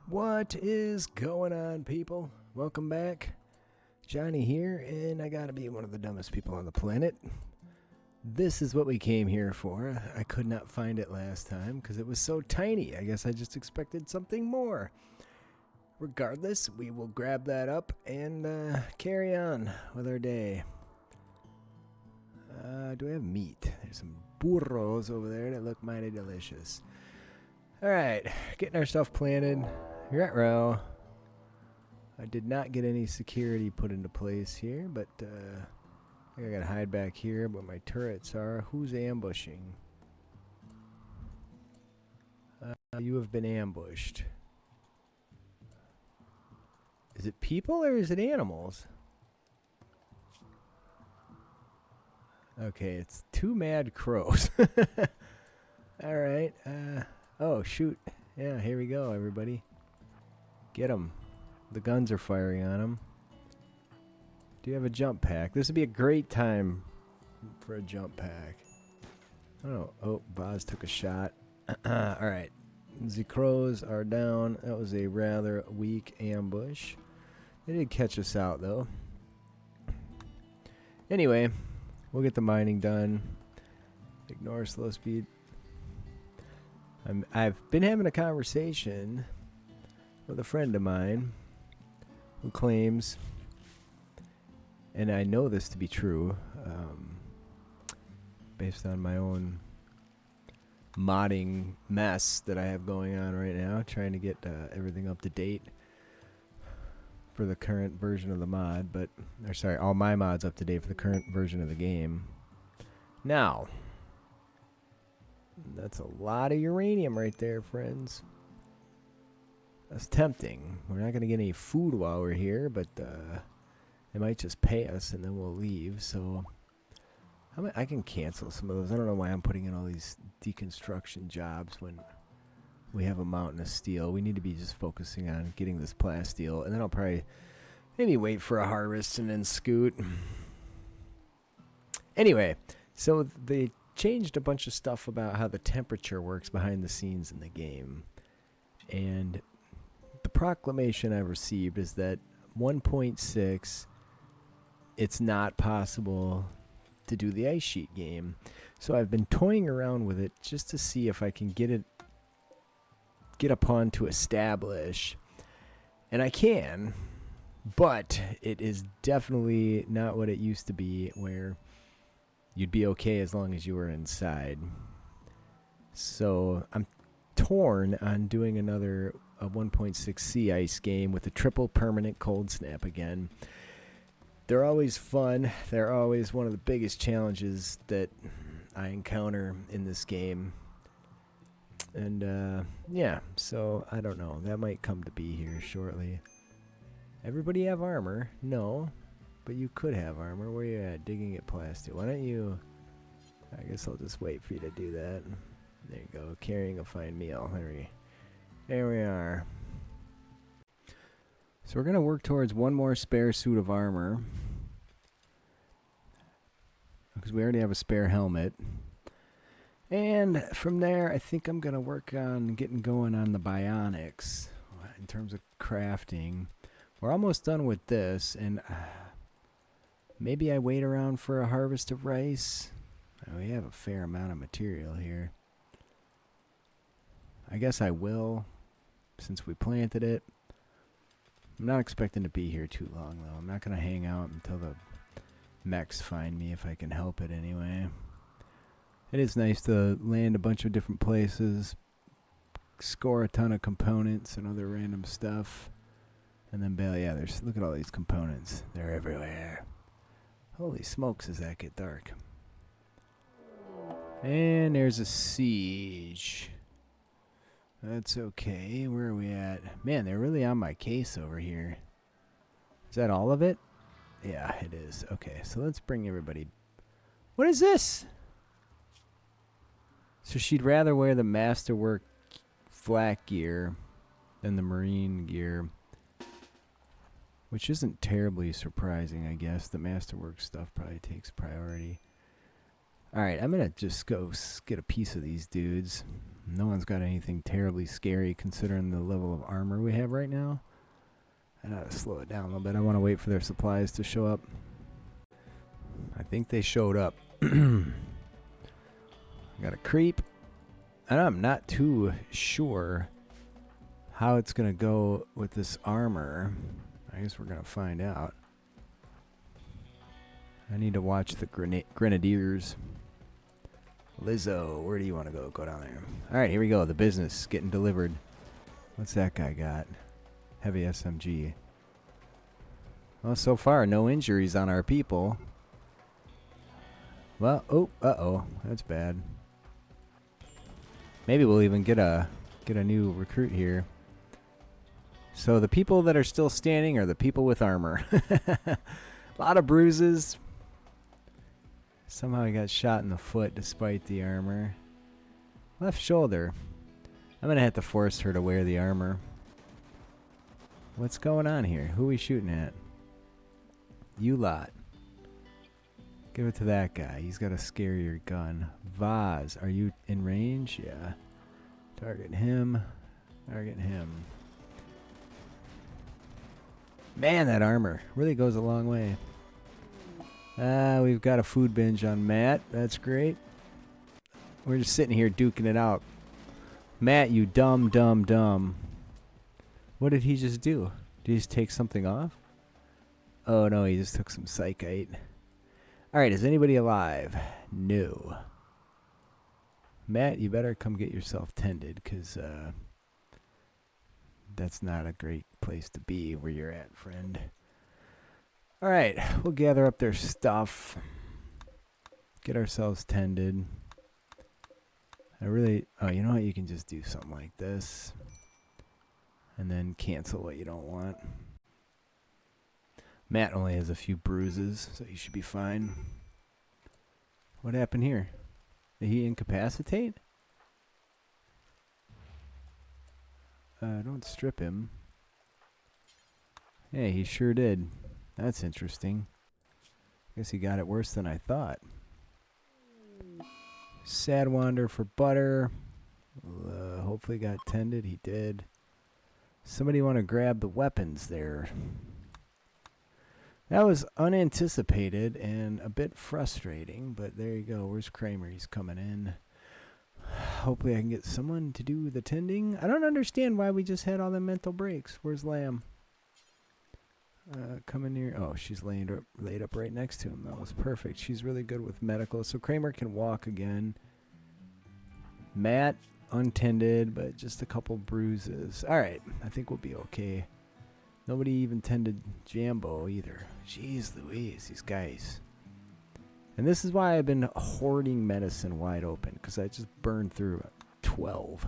What is going on, people? Welcome back. Johnny here, and I gotta be one of the dumbest people on the planet. This is what we came here for. I could not find it last time because it was so tiny. I guess I just expected something more. Regardless, we will grab that up and carry on with our day. Do we have meat? There's some burros over there that look mighty delicious. Alright, getting our stuff planted. Ruh-roh. I did not get any security put into place here, but I think I gotta hide back here where my turrets are. Who's ambushing? You have been ambushed. Is it people or is it animals? Okay, it's two mad crows. Alright, oh shoot. Yeah, here we go, everybody. Get them. The guns are firing on them. Do you have a jump pack? This would be a great time for a jump pack. Oh, Boz took a shot. Alright. The crows are down. That was a rather weak ambush. They did catch us out, though. Anyway, we'll get the mining done. Ignore slow speed. I've been having a conversation with a friend of mine who claims, and I know this to be true, based on my own modding mess that I have going on right now, trying to get everything up to date for the current version of the mod, all my mods up to date for the current version of the game. Now, that's a lot of uranium right there, friends. That's tempting. We're not going to get any food while we're here, but they might just pay us and then we'll leave. So I can cancel some of those. I don't know why I'm putting in all these deconstruction jobs when we have a mountain of steel. We need to be just focusing on getting this plasteel, and then I'll probably maybe wait for a harvest and then scoot. Anyway, so they changed a bunch of stuff about how the temperature works behind the scenes in the game. And the proclamation I received is that 1.6, it's not possible to do the ice sheet game. So I've been toying around with it just to see if I can get upon to establish. And I can, but it is definitely not what it used to be, where you'd be okay as long as you were inside. So I'm torn on doing another 1.6C ice game with a triple permanent cold snap again. They're always fun. They're always one of the biggest challenges that I encounter in this game. And yeah, so I don't know. That might come to be here shortly. Everybody have armor? No. But you could have armor. Where you at? Digging at Plasteel. Why don't you... I guess I'll just wait for you to do that. There you go. Carrying a fine meal. There we are. So we're going to work towards one more spare suit of armor, because we already have a spare helmet. And from there, I think I'm going to work on getting going on the bionics in terms of crafting. We're almost done with this, and... maybe I wait around for a harvest of rice. We have a fair amount of material here. I guess I will, since we planted it. I'm not expecting to be here too long, though. I'm not going to hang out until the mechs find me, if I can help it anyway. It is nice to land a bunch of different places, score a ton of components and other random stuff, and then bail. Yeah, look at all these components. They're everywhere. Holy smokes, does that get dark. And there's a siege. That's okay. Where are we at? Man, they're really on my case over here. Is that all of it? Yeah, it is. Okay, so let's bring everybody... What is this? So she'd rather wear the masterwork flak gear than the marine gear. Which isn't terribly surprising, I guess. The masterwork stuff probably takes priority. Alright, I'm going to just go get a piece of these dudes. No one's got anything terribly scary considering the level of armor we have right now. I gotta slow it down a little bit. I want to wait for their supplies to show up. I think they showed up. Got a creep. And I'm not too sure how it's going to go with this armor. I guess we're going to find out. I need to watch the grenadiers. Lizzo, where do you want to go? Go down there. All right, here we go. The business getting delivered. What's that guy got? Heavy SMG. Well, so far, no injuries on our people. Well, oh, uh-oh. That's bad. Maybe we'll even get a new recruit here. So the people that are still standing are the people with armor. A lot of bruises. Somehow he got shot in the foot despite the armor. Left shoulder. I'm going to have to force her to wear the armor. What's going on here? Who are we shooting at? You lot. Give it to that guy. He's got a scarier gun. Vaz, are you in range? Yeah. Target him. Target him. Man, that armor really goes a long way. We've got a food binge on Matt. That's great. We're just sitting here duking it out. Matt, you dumb. What did he just do? Did he just take something off? Oh, no, he just took some psychite. All right, is anybody alive? No. Matt, you better come get yourself tended, because that's not a great place to be where you're at, friend. All right, we'll gather up their stuff. Get ourselves tended. Oh, you know what? You can just do something like this. And then cancel what you don't want. Matt only has a few bruises, so he should be fine. What happened here? Did he incapacitate? Don't strip him. Hey, he sure did. That's interesting. Guess he got it worse than I thought. Sad wander for butter. Hopefully got tended. He did. Somebody want to grab the weapons there. That was unanticipated and a bit frustrating, but there you go. Where's Kramer? He's coming in. Hopefully I can get someone to do the tending. I don't understand why we just had all the mental breaks. Where's Lamb? Coming near. Oh, she's laid up right next to him. That was perfect. She's really good with medical. So Kramer can walk again. Matt, untended, but just a couple bruises. All right. I think we'll be okay. Nobody even tended Jambo either. Jeez Louise, these guys. And this is why I've been hoarding medicine wide open, because I just burned through 12.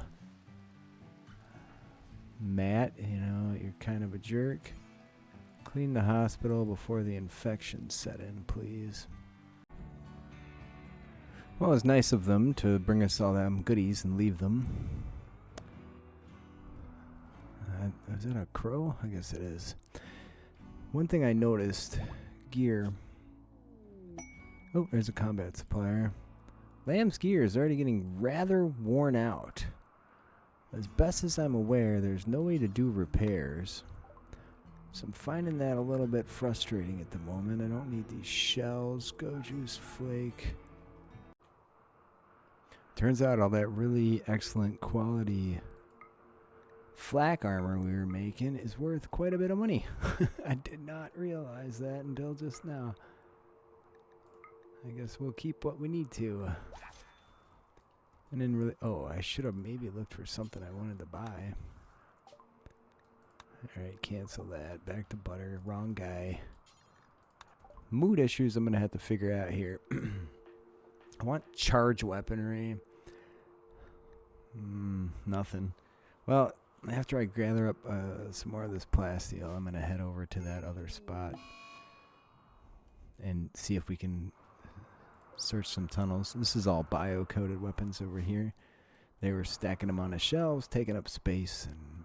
Matt, you know, you're kind of a jerk. Clean the hospital before the infection set in, please. Well, it's nice of them to bring us all them goodies and leave them. Is that a crow? I guess it is. One thing I noticed, gear. Oh, there's a combat supplier. Lamb's gear is already getting rather worn out. As best as I'm aware, there's no way to do repairs. So I'm finding that a little bit frustrating at the moment. I don't need these shells. Go juice flake. Turns out all that really excellent quality flak armor we were making is worth quite a bit of money. I did not realize that until just now. I guess we'll keep what we need to. And then really, oh, I should have maybe looked for something I wanted to buy. Alright, cancel that. Back to butter. Wrong guy. Mood issues I'm going to have to figure out here. I want charge weaponry. Nothing. Well, after I gather up some more of this plasteel, I'm going to head over to that other spot and see if we can search some tunnels. This is all bio-coated weapons over here. They were stacking them on the shelves, taking up space, and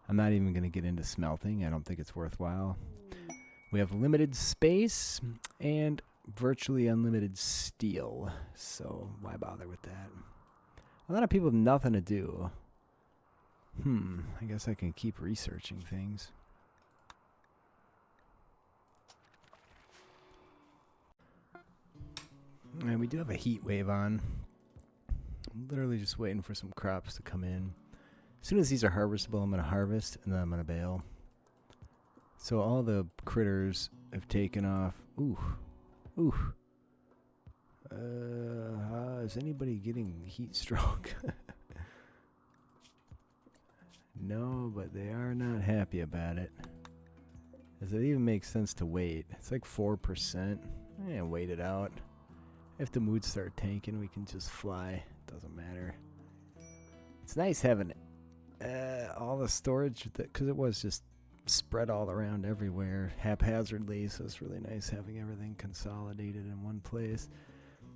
I'm not even going to get into smelting. I don't think it's worthwhile. We have limited space and virtually unlimited steel, so why bother with that? A lot of people with nothing to do. I guess I can keep researching things. And we do have a heat wave on. I'm literally just waiting for some crops to come in. As soon as these are harvestable, I'm going to harvest, and then I'm going to bale. So all the critters have taken off. Ooh. Ooh. Is anybody getting heat stroke? No, but they are not happy about it. Does it even make sense to wait? It's like 4%. Wait it out. If the moods start tanking, we can just fly. Doesn't matter. It's nice having all the storage, because it was just spread all around everywhere haphazardly, so it's really nice having everything consolidated in one place.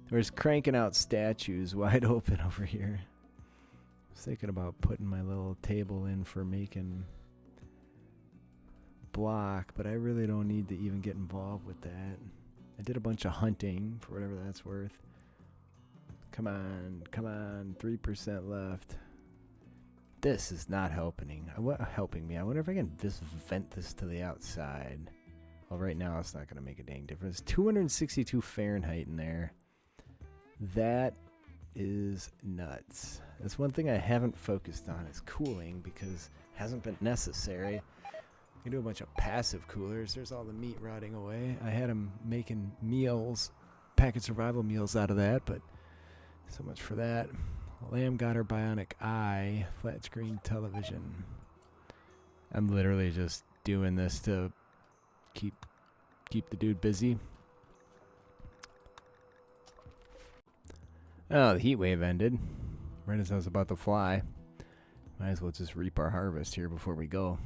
We're just cranking out statues wide open over here. I was thinking about putting my little table in for making block, but I really don't need to even get involved with that. I did a bunch of hunting for whatever that's worth. Come on, 3% left. This is not helping me. I wonder if I can just vent this to the outside. Well, right now it's not going to make a dang difference. 262 Fahrenheit in there. That is nuts. That's one thing I haven't focused on is cooling, because it hasn't been necessary. I can do a bunch of passive coolers. There's all the meat rotting away. I had them making meals, packet survival meals out of that, but so much for that. Lamb got her bionic eye, flat screen television. I'm literally just doing this to keep the dude busy. Oh, the heat wave ended right as I was about to fly. Might as well just reap our harvest here before we go.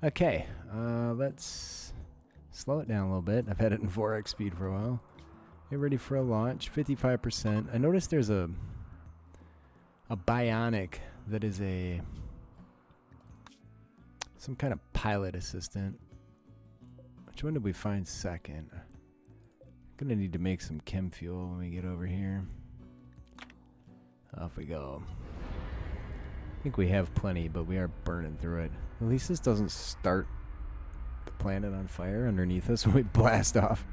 Okay, let's slow it down a little bit. I've had it in 4x speed for a while. Get ready for a launch. 55%. I noticed there's a bionic that is some kind of pilot assistant. Which one did we find second? Gonna need to make some chem fuel when we get over here. Off we go. I think we have plenty, but we are burning through it. At least this doesn't start the planet on fire underneath us when we blast off.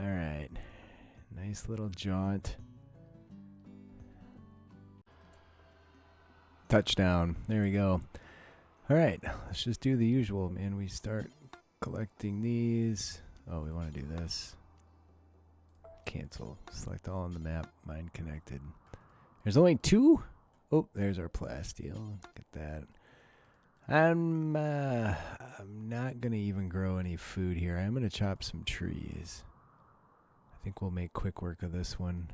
Alright. Nice little jaunt. Touchdown. There we go. Alright, let's just do the usual, man. We start collecting these. Oh, we want to do this. Cancel. Select all on the map. Mine connected. There's only 2? Oh, there's our plasteel. Get that. I'm not going to even grow any food here. I'm going to chop some trees. I think we'll make quick work of this one.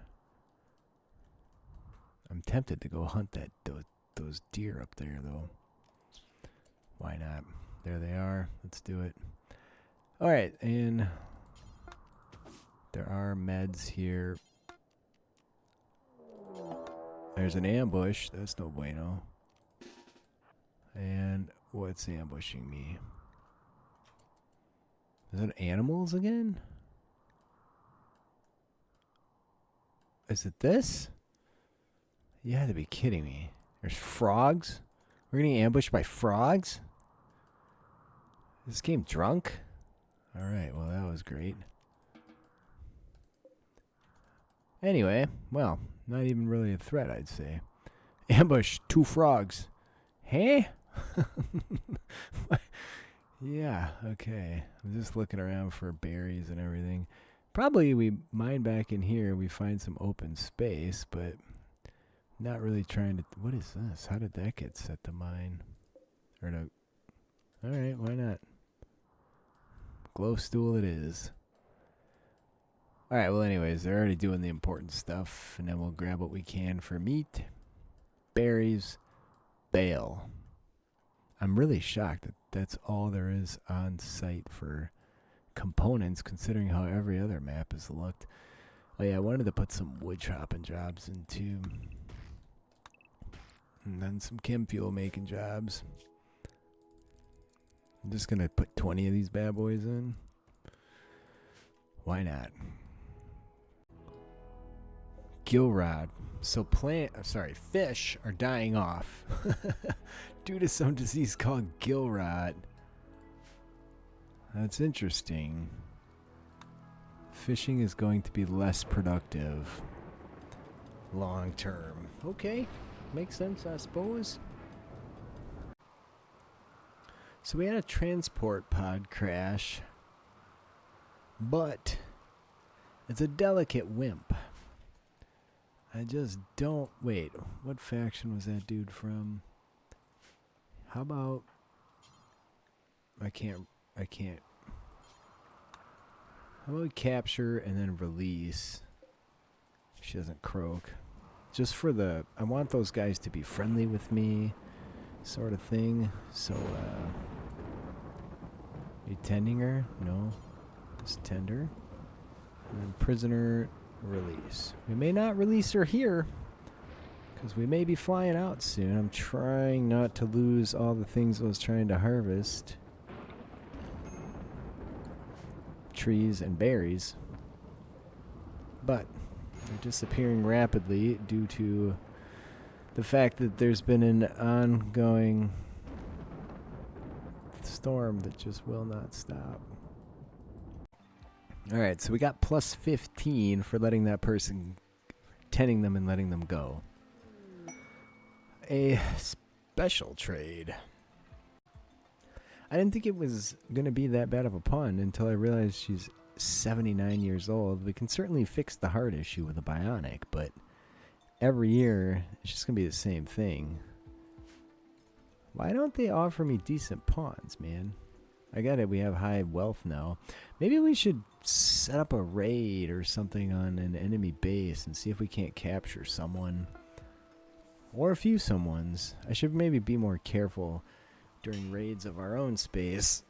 I'm tempted to go hunt those deer up there, though. Why not? There they are. Let's do it. All right, and there are meds here. There's an ambush. That's no bueno. And what's ambushing me? Is it animals again? Is it this? You had to be kidding me. There's frogs? We're getting ambushed by frogs? Is this game drunk? Alright, well that was great. Anyway, well, not even really a threat, I'd say. Ambush 2 frogs. Hey? Yeah, okay. I'm just looking around for berries and everything. Probably we mine back in here, we find some open space, but not really trying to... What is this? How did that get set to mine? Or no... Alright, why not? Glow stool it is. Alright, well anyways, they're already doing the important stuff, and then we'll grab what we can for meat, berries, bale. I'm really shocked that that's all there is on site for components, considering how every other map has looked. Oh yeah, I wanted to put some wood chopping jobs in too. And then some chem fuel making jobs. I'm just gonna put 20 of these bad boys in. Why not? gill rot. So fish are dying off due to some disease called gill rot. That's interesting. Fishing is going to be less productive long term. Okay, makes sense, I suppose. So we had a transport pod crash, but it's a delicate wimp. I just don't... Wait, what faction was that dude from? How about... I can't... How about we capture and then release? She doesn't croak. Just for the... I want those guys to be friendly with me, sort of thing. So, you tending her? No. Just tend her. And then prisoner... release. We may not release her here because we may be flying out soon. I'm trying not to lose all the things I was trying to harvest. Trees and berries. But they're disappearing rapidly due to the fact that there's been an ongoing storm that just will not stop. Alright, so we got plus 15 for letting that person, tending them and letting them go. A special trade. I didn't think it was going to be that bad of a pun until I realized she's 79 years old. We can certainly fix the heart issue with a bionic, but every year it's just going to be the same thing. Why don't they offer me decent pawns, man? I got it. We have high wealth now. Maybe we should set up a raid or something on an enemy base and see if we can't capture someone. Or a few someones. I should maybe be more careful during raids of our own space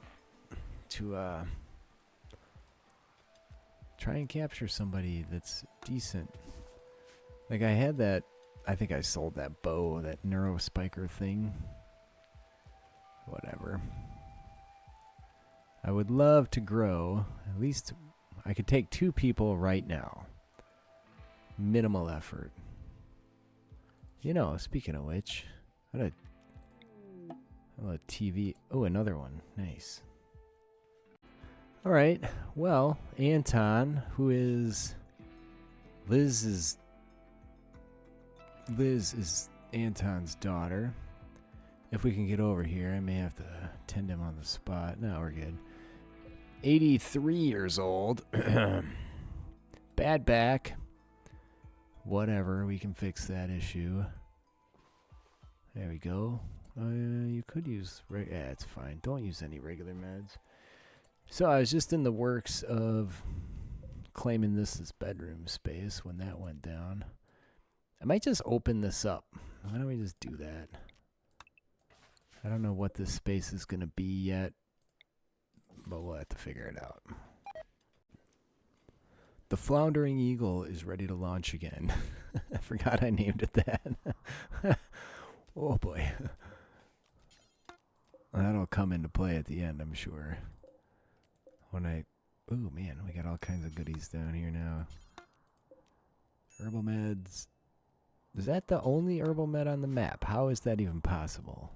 to try and capture somebody that's decent. Like I had that, I think I sold that bow, that neurospiker thing. Whatever. I would love to grow. At least I could take 2 people right now. Minimal effort. You know, speaking of which, I had a TV. Oh, another one. Nice. All right. Well, Anton, who is Liz is Anton's daughter. If we can get over here, I may have to tend him on the spot. No, we're good. 83 years old. Bad back. Whatever, we can fix that issue. There we go. You could use... yeah, it's fine. Don't use any regular meds. So I was just in the works of claiming this as bedroom space when that went down. I might just open this up. Why don't we just do that? I don't know what this space is going to be yet, but we'll have to figure it out. The Floundering Eagle is ready to launch again. I forgot I named it that. Oh boy. That'll come into play at the end, I'm sure. When I... Ooh, man, we got all kinds of goodies down here now. Herbal meds. Is that the only herbal med on the map? How is that even possible?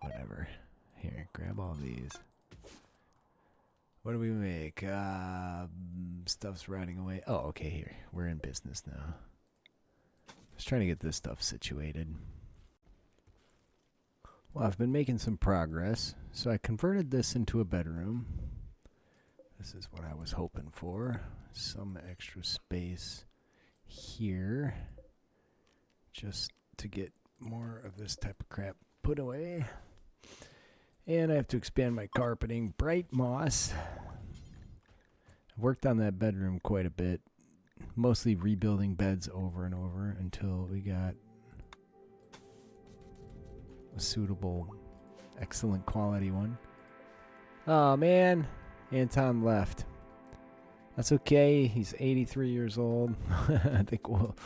Whatever. Here, grab all these. What do we make? Stuff's rotting away. Oh, okay, here. We're in business now. Just trying to get this stuff situated. Well, I've been making some progress. So I converted this into a bedroom. This is what I was hoping for. Some extra space here. Just to get more of this type of crap put away. And I have to expand my carpeting. Bright moss. I worked on that bedroom quite a bit. Mostly rebuilding beds over and over until we got a suitable, excellent quality one. Oh, man. Anton left. That's okay. He's 83 years old. I think we'll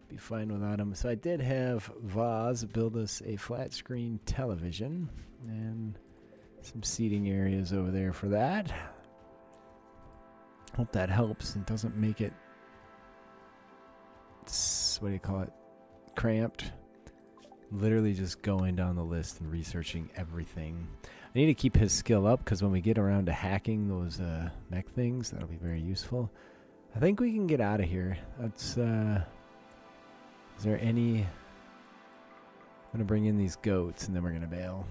be fine without him. So I did have Vaz build us a flat screen television and some seating areas over there for that. Hope that helps and doesn't make it what do you call it, cramped. Literally just going down the list and researching everything. I need to keep his skill up because when we get around to hacking those mech things, that'll be very useful. I think we can get out of here. That's is there any... I'm gonna bring in these goats and then we're gonna bail.